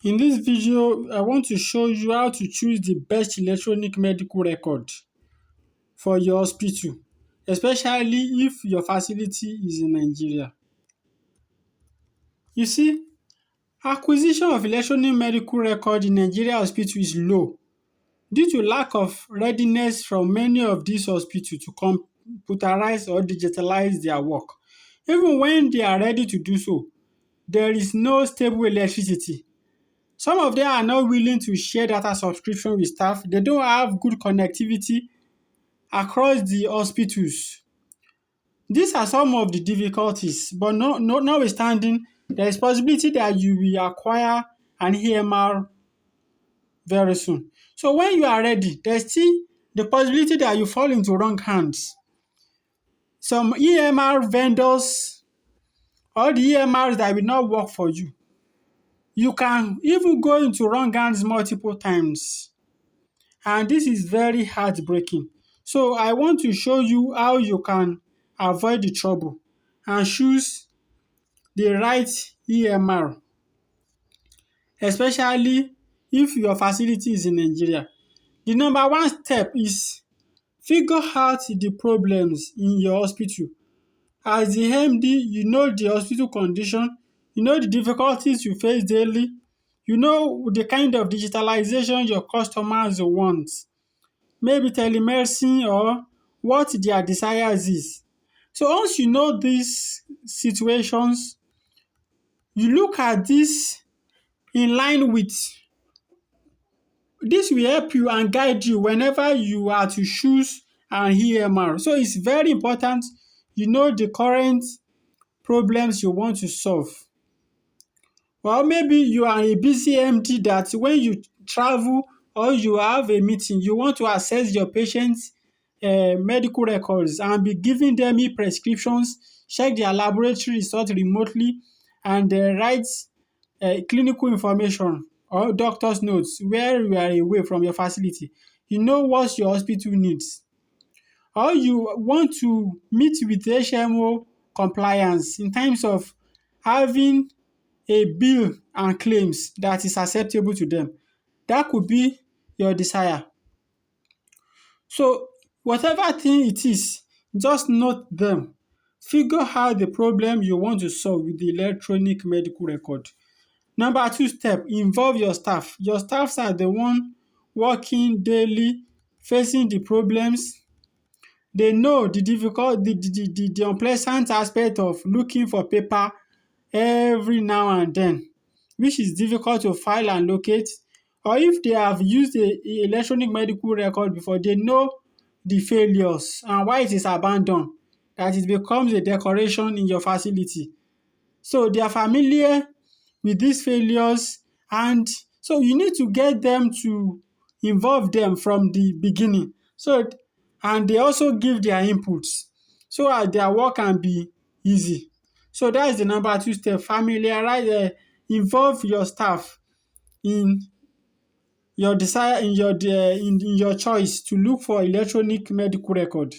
In this video, I want to show you how to choose the best electronic medical record for your hospital, especially if your facility is in Nigeria. You see, acquisition of electronic medical record in Nigeria hospital is low due to lack of readiness from many of these hospitals to computerize or digitalize their work. Even when they are ready to do so, there is no stable electricity. Some of them are not willing to share data subscription with staff. They don't have good connectivity across the hospitals. These are some of the difficulties, but notwithstanding, there is possibility that you will acquire an EMR very soon. So when you are ready, there's still the possibility that you fall into wrong hands. Some EMR vendors or the EMRs that will not work for you. You can even go into wrong hands multiple times. And this is very heartbreaking. So I want to show you how you can avoid the trouble and choose the right EMR, especially if your facility is in Nigeria. The number one step is figure out the problems in your hospital. As the MD, you know the hospital condition, you know the difficulties you face daily, you know the kind of digitalization your customers want. Maybe telemedicine or what their desires is. So once you know these situations, you look at this in line with this will help you and guide you whenever you are to choose an EMR. So it's very important you know the current problems you want to solve. Or maybe you are a busy MD that when you travel or you have a meeting, you want to access your patient's medical records and be giving them e-prescriptions, check their laboratory results remotely, and write clinical information or doctor's notes where you are away from your facility. You know what your hospital needs. Or you want to meet with HMO compliance in terms of having a bill and claims that is acceptable to them. That could be your desire. So whatever thing it is, just note them. Figure out the problem you want to solve with the electronic medical record. Number two step, involve your staff. Your staffs are the one working daily, facing the problems. They know the difficult, the unpleasant aspect of looking for paper every now and then, which is difficult to file and locate. Or if they have used a electronic medical record before, they know the failures and why it is abandoned, that it becomes a decoration in your facility. So they are familiar with these failures, and so you need to get them to involve them from the beginning. So and they also give their inputs so that their work can be easy. So that is the number two step. Involve your staff in your desire in your choice to look for electronic medical record.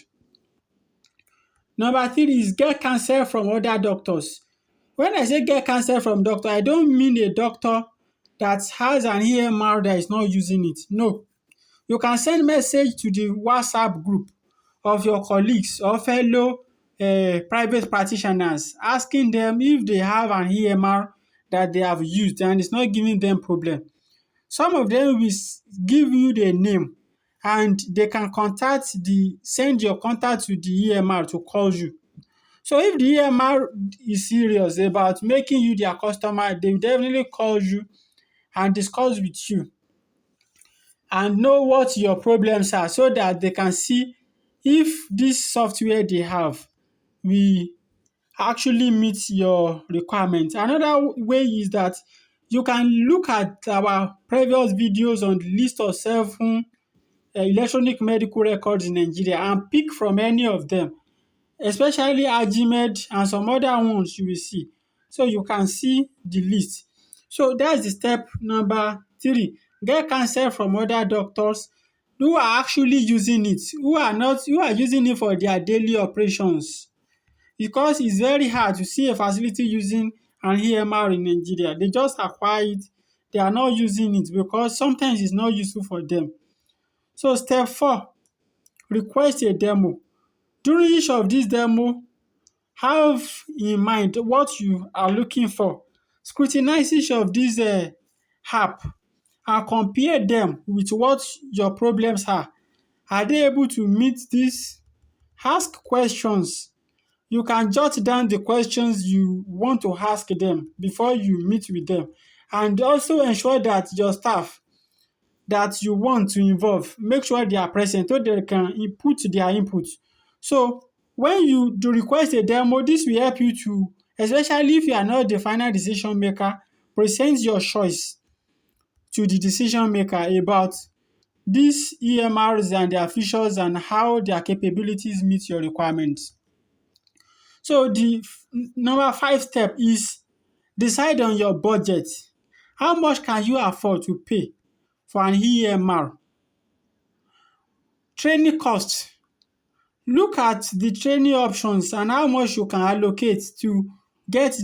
Number three is get counsel from other doctors. When I say get counsel from doctor, I don't mean a doctor that has an EMR that is not using it. No. You can send message to the WhatsApp group of your colleagues or fellow private practitioners asking them if they have an EMR that they have used and it's not giving them problem. Some of them will give you the name and they can send your contact to the EMR to call you. So if the EMR is serious about making you their customer, they will definitely call you and discuss with you and know what your problems are so that they can see if this software they have will actually meet your requirements. Another way is that you can look at our previous videos on the list of 7 electronic medical records in Nigeria and pick from any of them, especially Agimed and some other ones you will see. So you can see the list. So that's the step number 3. Get counsel from other doctors who are actually using it, who are using it for their daily operations. Because it's very hard to see a facility using an EMR in Nigeria. They just acquire it, they are not using it because sometimes it's not useful for them. So step 4, request a demo. During each of these demo, have in mind what you are looking for. Scrutinize each of these app and compare them with what your problems are. Are they able to meet this? Ask questions. You can jot down the questions you want to ask them before you meet with them, and also ensure that your staff that you want to involve, make sure they are present so they can input their input. So when you do request a demo, this will help you to, especially if you are not the final decision maker, present your choice to the decision maker about these EMRs and their features and how their capabilities meet your requirements. So the number 5 step is decide on your budget. How much can you afford to pay for an EMR? Training cost. Look at the training options and how much you can allocate to get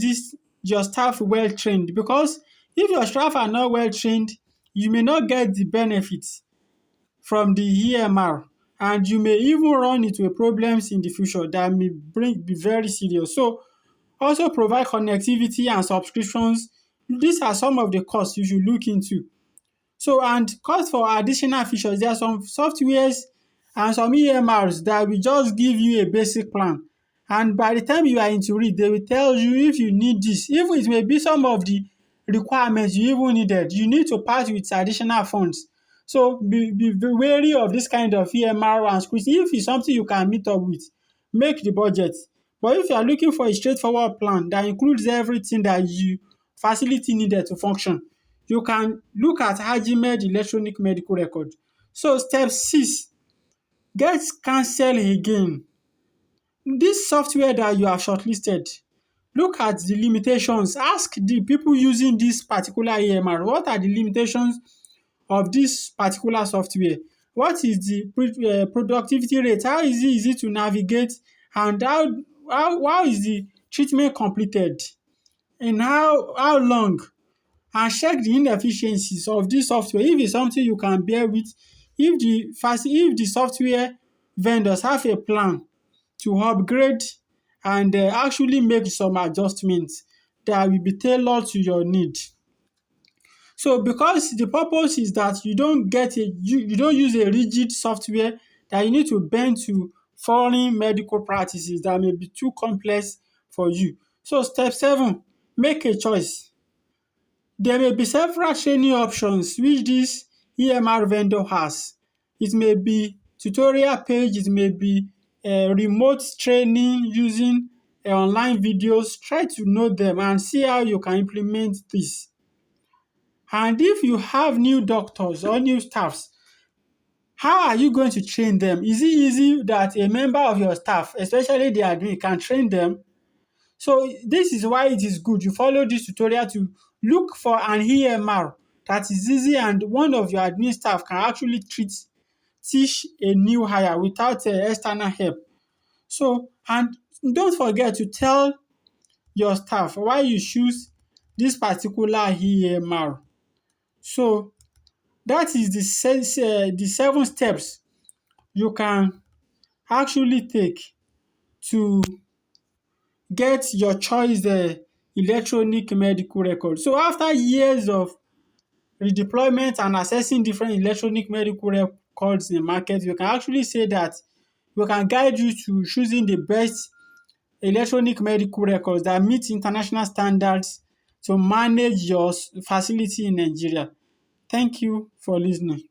your staff well trained, because if your staff are not well trained, you may not get the benefits from the EMR, and you may even run into problems in the future that may be very serious. So also provide connectivity and subscriptions. These are some of the costs you should look into. So, and cost for additional features, there are some softwares and some EMRs that will just give you a basic plan, and by the time you are into it, they will tell you if you need this, even it may be some of the requirements you even needed, you need to part with additional funds. So be wary of this kind of EMR and squeeze. If it's something you can meet up with, make the budget. But if you are looking for a straightforward plan that includes everything that you facility needed to function, you can look at Hajimed Electronic Medical Record. So step 6, get cancel again. This software that you have shortlisted, look at the limitations. Ask the people using this particular EMR, what are the limitations of this particular software? What is the productivity rate? How easy to navigate? And how is the treatment completed? And how long? And check the inefficiencies of this software. If it's something you can bear with, if the software vendors have a plan to upgrade and actually make some adjustments that will be tailored to your need. So because the purpose is that you don't use a rigid software that you need to bend to foreign medical practices that may be too complex for you. So step 7, make a choice. There may be several training options which this EMR vendor has. It may be tutorial page, it may be remote training using online videos. Try to know them and see how you can implement this. And if you have new doctors or new staffs, how are you going to train them? Is it easy that a member of your staff, especially the admin, can train them? So this is why it is good you follow this tutorial to look for an EMR that is easy and one of your admin staff can actually teach a new hire without external help. So, and don't forget to tell your staff why you choose this particular EMR. So that is the 7 steps you can actually take to get your choice electronic medical record. So after years of redeployment and assessing different electronic medical records in the market, you can actually say that we can guide you to choosing the best electronic medical records that meet international standards to manage your facility in Nigeria. Thank you for listening.